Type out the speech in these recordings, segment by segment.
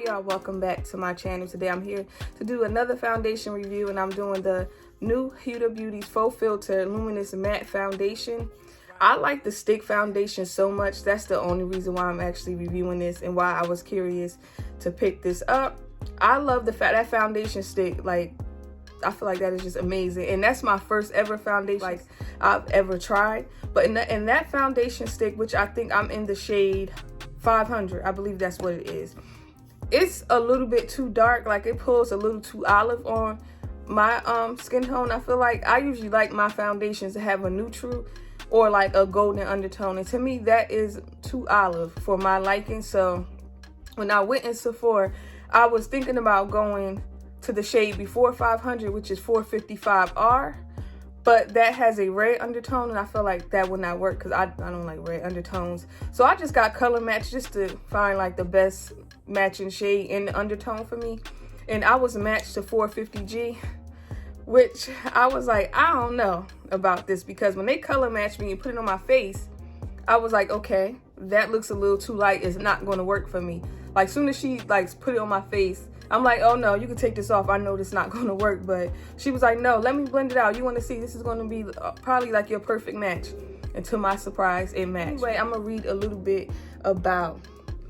Hey y'all, welcome back to my channel. Today I'm here to do another foundation review, and I'm doing the new Huda Beauty's Faux Filter Luminous Matte Foundation. I like the stick foundation so much. That's the only reason why I'm actually reviewing this and why I was curious to pick this up. I love the fact that foundation stick, like, I feel like that is just amazing, and that's my first ever foundation like I've ever tried. But in that foundation stick, which I think I'm in the shade 500, I believe that's what it is. It's a little bit too dark, like it pulls a little too olive on my skin tone. I feel like I usually like my foundations to have a neutral or like a golden undertone, and to me that is too olive for my liking. So when I went in Sephora, I was thinking about going to the shade before 500, which is 455R, but that has a red undertone, and I feel like that would not work because I don't like red undertones. So I just got color match just to find like the best matching shade in the undertone for me, and I was matched to 450G, which I was like, I don't know about this, because when they color matched me and put it on my face, I was like, okay, that looks a little too light. It's not going to work for me. Like soon as she like put it on my face, I'm like, oh no, you can take this off. I know this not going to work. But she was like, no, let me blend it out. You want to see, this is going to be probably like your perfect match. And to my surprise, it matched. Anyway, I'm going to read a little bit about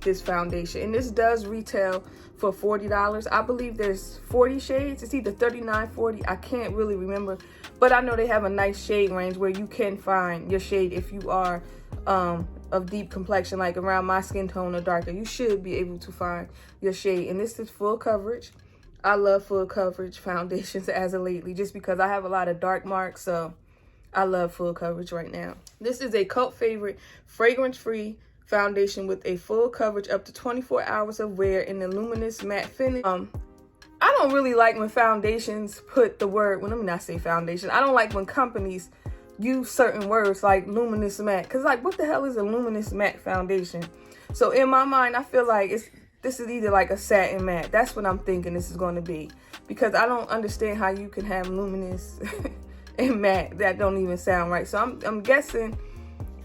this foundation, and this does retail for $40. I believe there's 40 shades. It's either 39, 40, I can't really remember, but I know they have a nice shade range where you can find your shade if you are of deep complexion, like around my skin tone or darker. You should be able to find your shade, and this is full coverage. I love full coverage foundations as of lately, just because I have a lot of dark marks, so I love full coverage right now. This is a cult favorite, fragrance-free foundation with a full coverage up to 24 hours of wear in the luminous matte finish. I don't really like when foundations put the word, well, let me not say foundation. I don't like when companies use certain words like luminous matte, because like, what the hell is a luminous matte foundation? So in my mind, I feel like this is either like a satin matte. That's what I'm thinking this is going to be, because I don't understand how you can have luminous and matte. That don't even sound right. So I'm guessing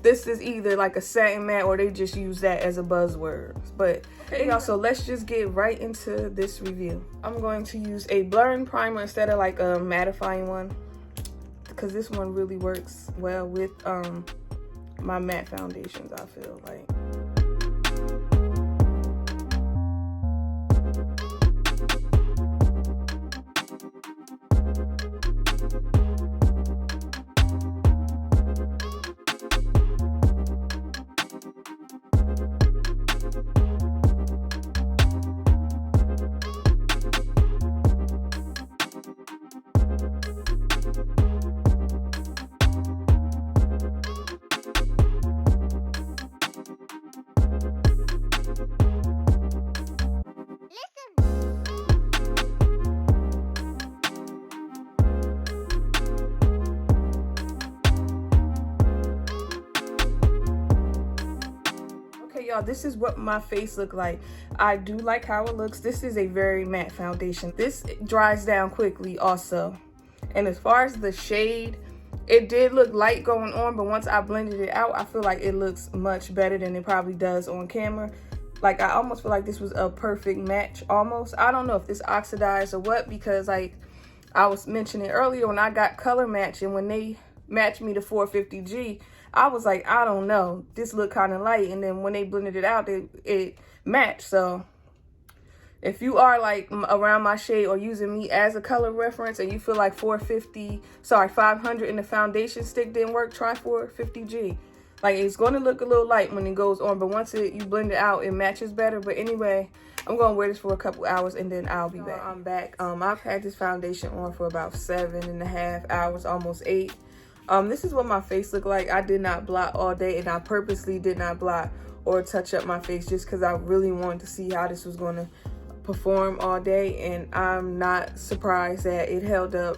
this is either like a satin matte, or they just use that as a buzzword. But hey y'all, so let's just get right into this review. I'm going to use a blurring primer instead of like a mattifying one, because this one really works well with my matte foundations, I feel like. Y'all, this is what my face look like. I do like how it looks. This is a very matte foundation. This dries down quickly also, and as far as the shade, it did look light going on, but once I blended it out, I feel like it looks much better than it probably does on camera. Like, I almost feel like this was a perfect match almost. I don't know if this oxidized or what, because like I was mentioning earlier, when I got color match and when they matched me to 450G, I was like, I don't know, this looked kind of light, and then when they blended it out, it matched. So if you are like around my shade or using me as a color reference, and you feel like 500 in the foundation stick didn't work, try 450G. Like, it's going to look a little light when it goes on, but once you blend it out, it matches better. But anyway, I'm going to wear this for a couple hours, and then I'll be back. I'm back. I've had this foundation on for about 7.5 hours, almost 8. This is what my face looked like. I did not blot all day, and I purposely did not blot or touch up my face just because I really wanted to see how this was going to perform all day, and I'm not surprised that it held up,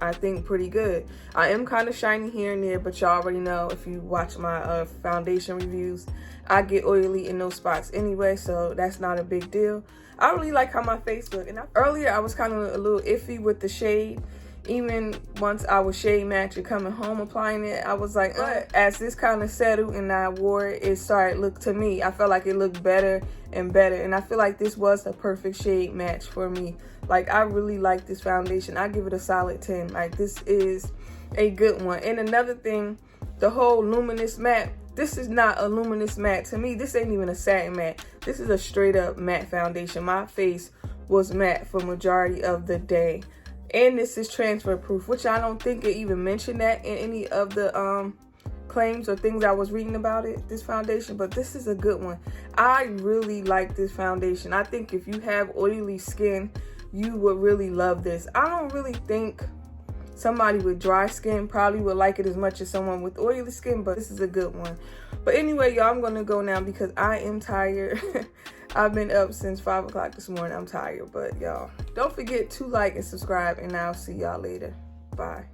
I think, pretty good. I am kind of shiny here and there, but y'all already know, if you watch my foundation reviews, I get oily in those spots anyway, so that's not a big deal. I really like how my face looked, and earlier I was kind of a little iffy with the shade. Even once I was shade matching coming home applying it, I was like, as this kind of settled and I wore it, it started look to me, I felt like it looked better and better. And I feel like this was the perfect shade match for me. Like, I really like this foundation. I give it a solid 10. Like, this is a good one. And another thing, the whole Luminous matte, this is not a Luminous matte. To me, this ain't even a satin matte. This is a straight up matte foundation. My face was matte for majority of the day. And this is transfer proof, which I don't think it even mentioned that in any of the claims or things I was reading about it, this foundation. But this is a good one. I really like this foundation. I think if you have oily skin, you would really love this. I don't really think somebody with dry skin probably would like it as much as someone with oily skin, but this is a good one. But anyway, y'all, I'm gonna go now because I am tired. I've been up since 5 o'clock this morning. I'm tired, but y'all, don't forget to like and subscribe, and I'll see y'all later. Bye.